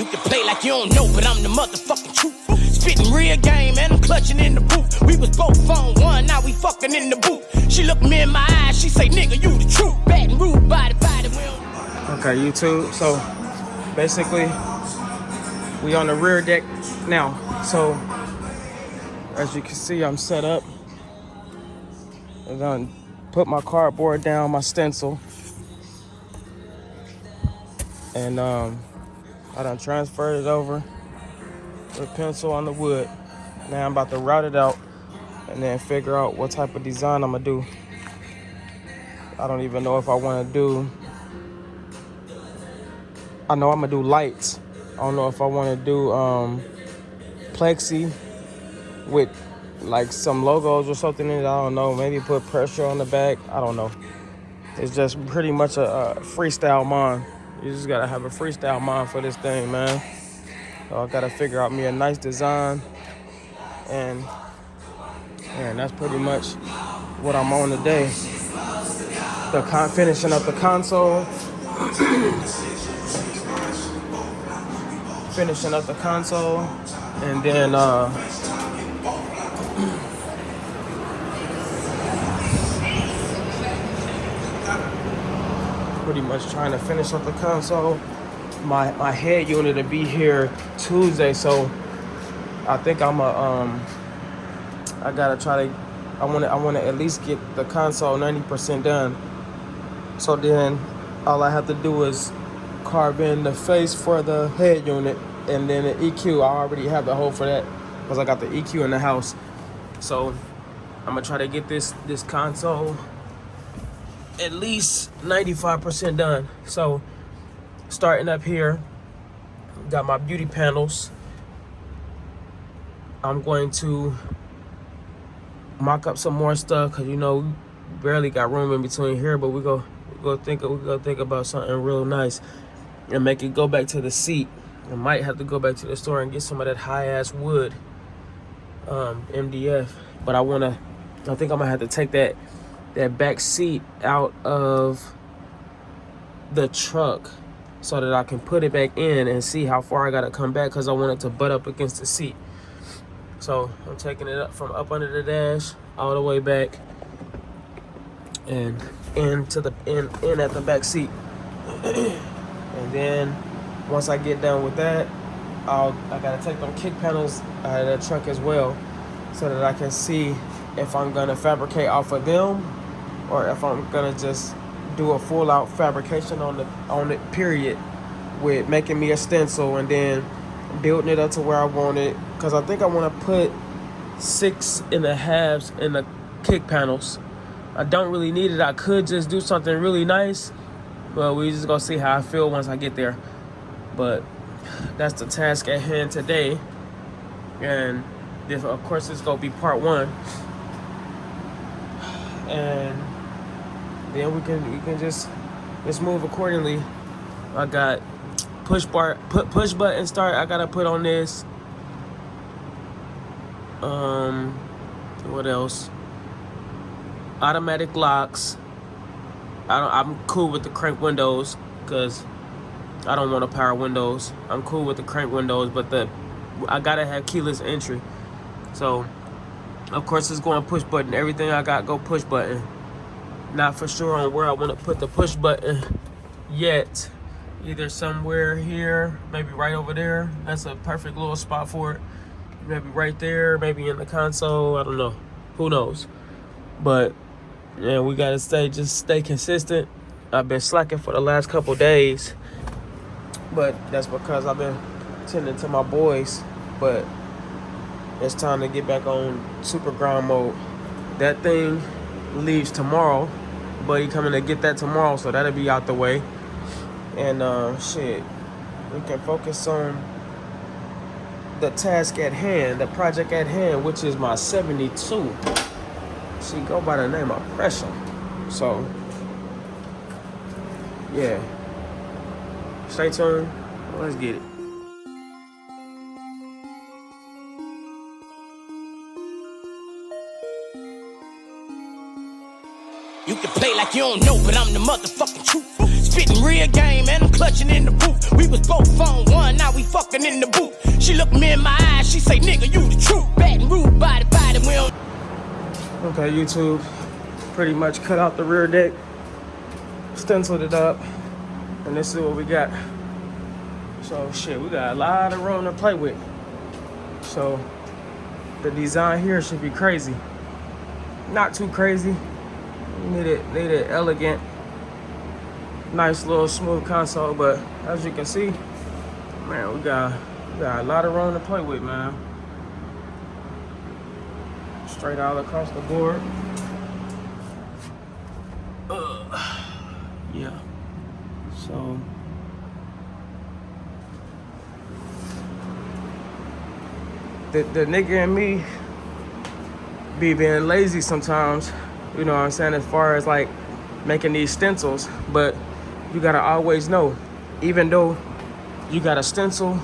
You can play like you don't know, but I'm the motherfucking truth. Spitting real game, and I'm clutching in the booth. We was both on one, now we fucking in the booth. She looked me in my eyes, she say, nigga, you the truth. Bad and rude, body, Okay, YouTube, so basically, we on the rear deck now. So, as you can see, I'm set up. I done put my cardboard down, my stencil. And I done transferred it over with pencil on the wood. Now I'm about to route it out and then figure out what type of design I'm gonna do. I don't even know if I wanna do, I know I'm gonna do lights. I don't know if I wanna do plexi with like some logos or something in it. I don't know, maybe put PRESSHA on the back. I don't know. It's just pretty much a freestyle mind. You just gotta have a freestyle mind for this thing, man. So I gotta figure out me a nice design, and that's pretty much what I'm on today. Finishing up the console, and then pretty much trying to finish up the console. My head unit to be here Tuesday, so I think I gotta try to. I wanna at least get the console 90% done. So then all I have to do is carve in the face for the head unit, and then the EQ. I already have the hole for that because I got the EQ in the house. So I'm gonna try to get this console at least 95% done. So starting up here, got my beauty panels. I'm going to mock up some more stuff because we barely got room in between here, but we go think about something real nice and make it go back to the seat. I might have to go back to the store and get some of that high ass wood, MDF. But I think I'm gonna have to take that back seat out of the truck so that I can put it back in and see how far I gotta come back, because I want it to butt up against the seat. So I'm taking it up from up under the dash all the way back and in at the back seat. And then once I get done with that, I gotta take them kick panels out of the truck as well, so that I can see if I'm gonna fabricate off of them or if I'm gonna just do a full out fabrication on it period, with making me a stencil and then building it up to where I want it. Because I think I want to put 6.5s in the kick panels. I don't really need it. I could just do something really nice, but we just gonna see how I feel once I get there. But that's the task at hand today, and this, of course, it's gonna be part 1, and then we can just move accordingly. I got push button start. I gotta put on this. What else? Automatic locks. I'm cool with the crank windows because I don't want to power windows. I'm cool with the crank windows, but I gotta have keyless entry. So of course it's going push button. Everything I got go push button. Not for sure on where I want to put the push button yet. Either somewhere here, maybe right over there. That's a perfect little spot for it. Maybe right there, maybe in the console. I don't know. Who knows? But yeah, we gotta stay consistent. I've been slacking for the last couple days, but that's because I've been tending to my boys. But it's time to get back on super grind mode. That thing leaves tomorrow, but he coming to get that tomorrow, so that'll be out the way. And shit, we can focus on the task at hand, the project at hand, which is my 72. She go by the name of PRESSHA. So yeah, stay tuned. Let's get it. You can play like you don't know, but I'm the motherfucking truth. Spitting real game and I'm clutching in the boot. We was both on one, now we fucking in the boot. She looked me in my eyes, she say, nigga, you the truth. Bad and rude, body, we don't. Okay, YouTube, pretty much cut out the rear deck, stenciled it up, and this is what we got. So shit, we got a lot of room to play with. So the design here should be crazy. Not too crazy. Need it elegant, nice little smooth console, but as you can see, man, we got a lot of room to play with, man. Straight all across the board. Yeah. So the nigga and me be being lazy sometimes, you know what I'm saying, as far as like making these stencils, but you gotta always know, even though you got a stencil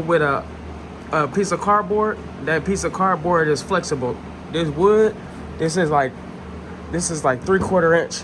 with a piece of cardboard, that piece of cardboard is flexible. This wood, this is like 3/4 inch,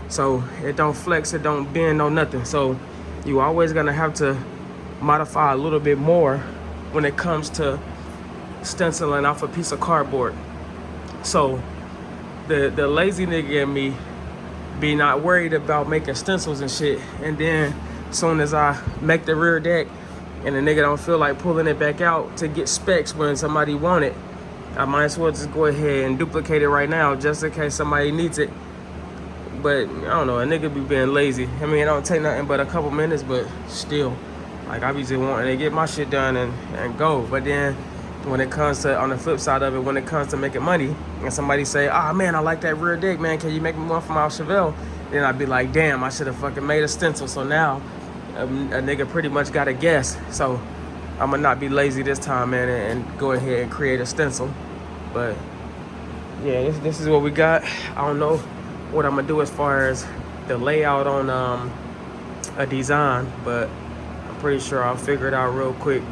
so it don't flex, it don't bend, no nothing. So you always gonna have to modify a little bit more when it comes to stenciling off a piece of cardboard. So the lazy nigga in me be not worried about making stencils and shit, and then soon as I make the rear deck and the nigga don't feel like pulling it back out to get specs when somebody want it, I might as well just go ahead and duplicate it right now just in case somebody needs it. But I don't know, a nigga be being lazy. I mean, it don't take nothing but a couple minutes, but still, like, I be just wanting to get my shit done and go. But then when it comes to, on the flip side of it, when it comes to making money, and somebody say, ah, man, I like that rear deck, man, can you make me one for my Chevelle? Then I'd be like, damn, I should have fucking made a stencil. So now a nigga pretty much got a guess. So I'm gonna not be lazy this time, man, and go ahead and create a stencil. But yeah, this is what we got. I don't know what I'm gonna do as far as the layout on a design, but I'm pretty sure I'll figure it out real quick.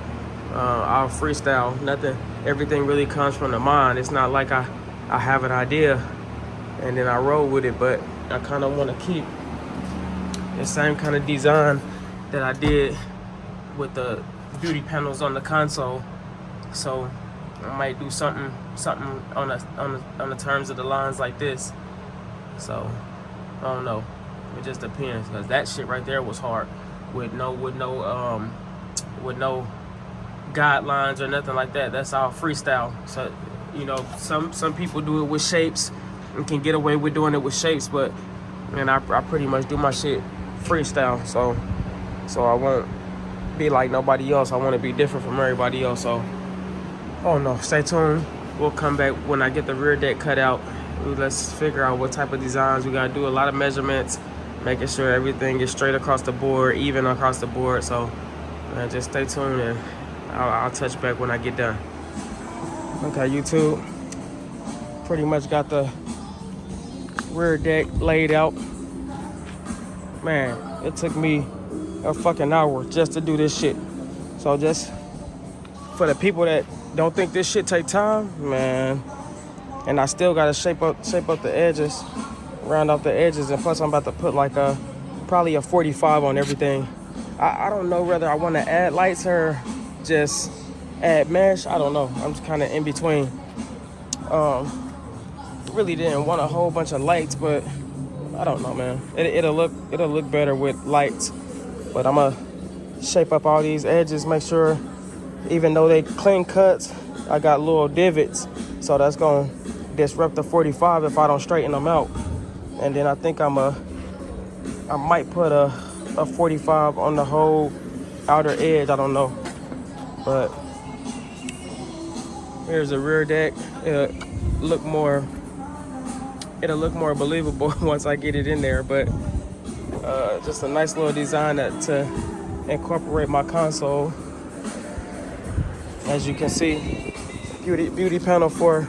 I'll freestyle. Nothing, everything really comes from the mind. It's not like I have an idea and then I roll with it, but I kind of want to keep the same kind of design that I did with the beauty panels on the console. So I might do something on the terms of the lines like this. So I don't know. It just depends, because that shit right there was hard with no guidelines or nothing like that. That's all freestyle. So, you know, some people do it with shapes and can get away with doing it with shapes, but man, I pretty much do my shit freestyle. So I won't be like nobody else. I want to be different from everybody else. So I don't know. Stay tuned. We'll come back when I get the rear deck cut out. Let's figure out what type of designs we gotta do. A lot of measurements, making sure everything is straight across the board, even across the board. So just stay tuned, and I'll touch back when I get done. Okay, YouTube, pretty much got the rear deck laid out. Man, it took me a fucking hour just to do this shit. So just for the people that don't think this shit take time, man, and I still gotta shape up the edges, round out the edges, and plus I'm about to put like probably a 45 on everything. I don't know whether I want to add lights or just add mesh. I don't know. I'm just kind of in between. Really didn't want a whole bunch of lights, but I don't know, man. It'll look better with lights. But I'm gonna shape up all these edges, make sure, even though they clean cuts, I got little divots, so that's gonna disrupt the 45 if I don't straighten them out. And then I think I might put a 45 on the whole outer edge. I don't know, but here's the rear deck. It'll look more believable once I get it in there. But just a nice little design to incorporate my console. As you can see, beauty panel for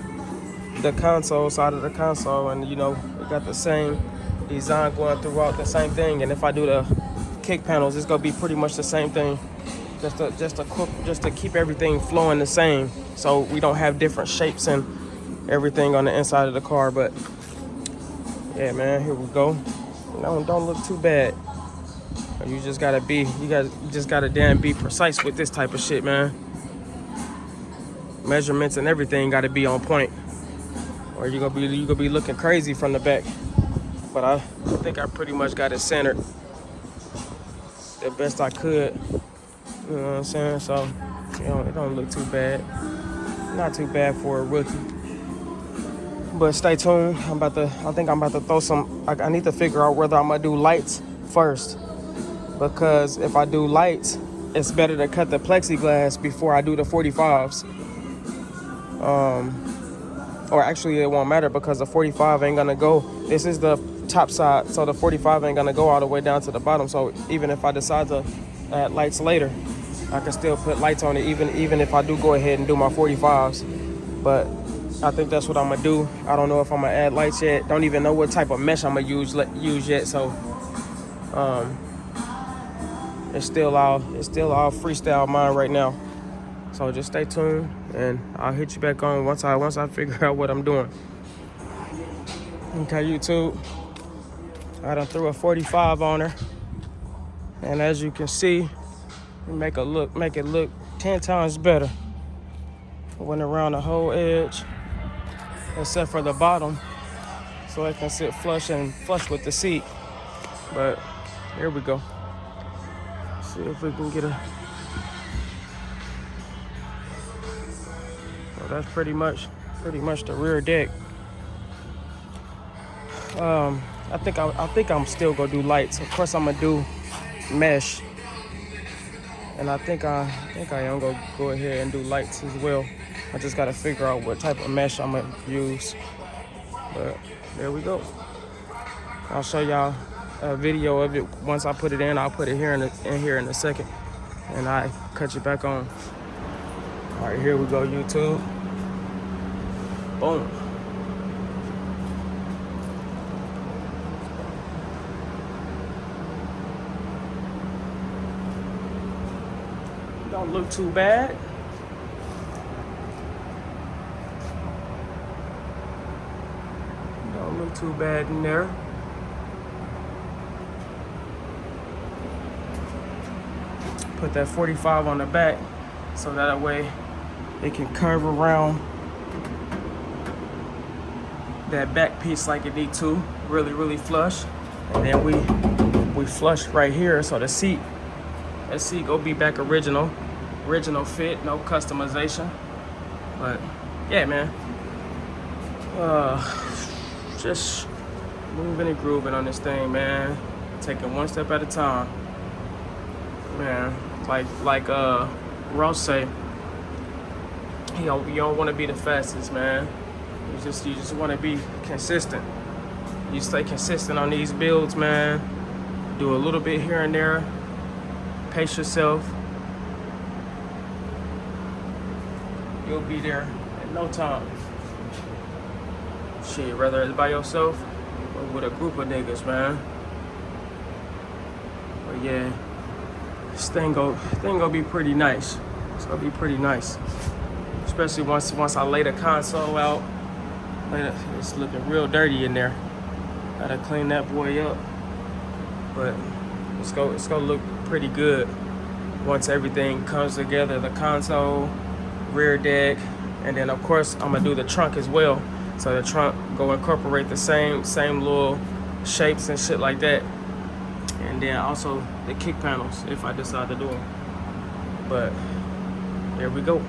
the console, side of the console, and you know, it got the same design going throughout, the same thing. And if I do the kick panels, it's gonna be pretty much the same thing, just to keep everything flowing the same, so we don't have different shapes and everything on the inside of the car. But yeah, man, here we go. don't look too bad. You just gotta damn be precise with this type of shit, man. Measurements and everything gotta be on point, or you gonna be looking crazy from the back. But I think I pretty much got it centered the best I could. You know what I'm saying? So, it don't look too bad. Not too bad for a rookie. But stay tuned. I think I'm about to throw some. I need to figure out whether I'm gonna do lights first, because if I do lights, it's better to cut the plexiglass before I do the 45s. Or actually, it won't matter because the 45 ain't gonna go. This is the top side, so the 45 ain't gonna go all the way down to the bottom. So even if I decide to add lights later, I can still put lights on it, even if I do go ahead and do my 45s. But I think that's what I'm gonna do. I don't know if I'm gonna add lights yet. Don't even know what type of mesh I'm gonna use yet. So it's still all freestyle mine right now. So just stay tuned, and I'll hit you back on once I figure out what I'm doing. Okay, YouTube. I done threw a 45 on her, and as you can see, make it look 10 times better. Went around the whole edge, except for the bottom, so it can sit flush with the seat. But here we go. See if we can get a. So that's pretty much the rear deck. I think I'm still gonna do lights. Of course, I'm gonna do mesh, and I think I am gonna go ahead and do lights as well. I just gotta figure out what type of mesh I'm gonna use. But there we go. I'll show y'all a video of it once I put it in. I'll put it here in a second, and I cut you back on. All right, here we go, YouTube. Boom. Don't look too bad. Don't look too bad in there. Put that 45 on the back so that way it can curve around that back piece like it need to, really flush. And then we flush right here, so that seat go be back original fit, no customization. But yeah, man, just moving and grooving on this thing, man. Taking one step at a time, man. Like Ross say, you don't want to be the fastest, man. You just want to be consistent. You stay consistent on these builds, man. Do a little bit here and there. Pace yourself. You'll be there in no time. Shit, whether it's by yourself or with a group of niggas, man. But yeah, this thing gonna be pretty nice. It's gonna be pretty nice, especially once I lay the console out. It's looking real dirty in there. Gotta clean that boy up, but it's gonna look pretty good once everything comes together. The console, rear deck, and then of course I'm gonna do the trunk as well. So the trunk go incorporate the same little shapes and shit like that, and then also the kick panels if I decide to do them. But there we go.